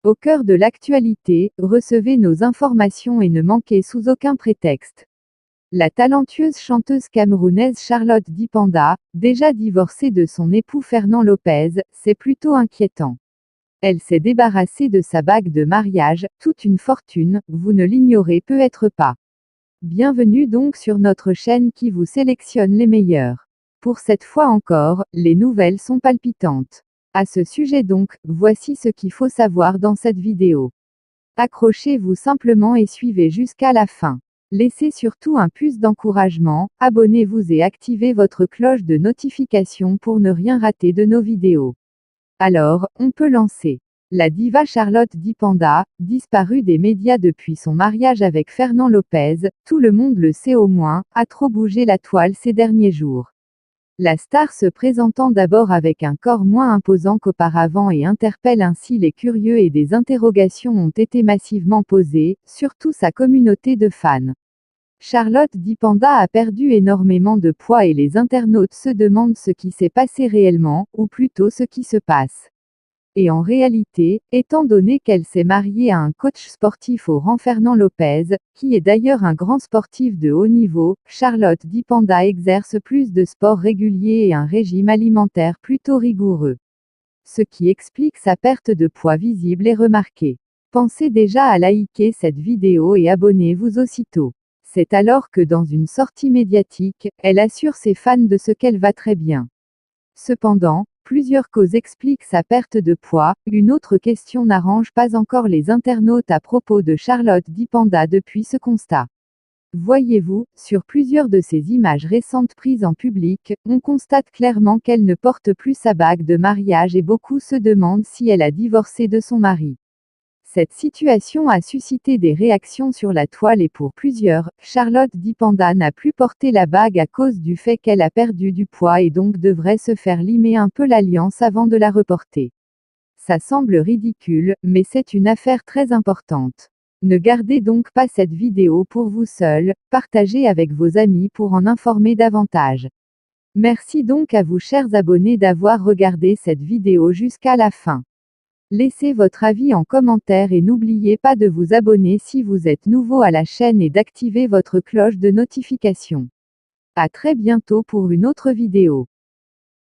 Au cœur de l'actualité, recevez nos informations et ne manquez sous aucun prétexte. La talentueuse chanteuse camerounaise Charlotte Dipanda, déjà divorcée de son époux Fernand Lopez, c'est plutôt inquiétant. Elle s'est débarrassée de sa bague de mariage, toute une fortune, vous ne l'ignorez peut-être pas. Bienvenue donc sur notre chaîne qui vous sélectionne les meilleurs. Pour cette fois encore, les nouvelles sont palpitantes. À ce sujet donc, voici ce qu'il faut savoir dans cette vidéo. Accrochez-vous simplement et suivez jusqu'à la fin. Laissez surtout un pouce d'encouragement, abonnez-vous et activez votre cloche de notification pour ne rien rater de nos vidéos. Alors, on peut lancer. La diva Charlotte Dipanda, disparue des médias depuis son mariage avec Fernand Lopez, tout le monde le sait au moins, a trop bougé la toile ces derniers jours. La star se présentant d'abord avec un corps moins imposant qu'auparavant et interpelle ainsi les curieux et des interrogations ont été massivement posées, surtout sa communauté de fans. Charlotte Dipanda a perdu énormément de poids et les internautes se demandent ce qui s'est passé réellement, ou plutôt ce qui se passe. Et en réalité, étant donné qu'elle s'est mariée à un coach sportif au rang Fernand Lopez, qui est d'ailleurs un grand sportif de haut niveau, Charlotte Dipanda exerce plus de sport régulier et un régime alimentaire plutôt rigoureux. Ce qui explique sa perte de poids visible et remarquée. Pensez déjà à liker cette vidéo et abonnez-vous aussitôt. C'est alors que dans une sortie médiatique, elle assure ses fans de ce qu'elle va très bien. Cependant, plusieurs causes expliquent sa perte de poids, une autre question n'arrange pas encore les internautes à propos de Charlotte Dipanda depuis ce constat. Voyez-vous, sur plusieurs de ces images récentes prises en public, on constate clairement qu'elle ne porte plus sa bague de mariage et beaucoup se demandent si elle a divorcé de son mari. Cette situation a suscité des réactions sur la toile et pour plusieurs, Charlotte Dipanda n'a plus porté la bague à cause du fait qu'elle a perdu du poids et donc devrait se faire limer un peu l'alliance avant de la reporter. Ça semble ridicule, mais c'est une affaire très importante. Ne gardez donc pas cette vidéo pour vous seul, partagez avec vos amis pour en informer davantage. Merci donc à vous chers abonnés d'avoir regardé cette vidéo jusqu'à la fin. Laissez votre avis en commentaire et n'oubliez pas de vous abonner si vous êtes nouveau à la chaîne et d'activer votre cloche de notification. À très bientôt pour une autre vidéo.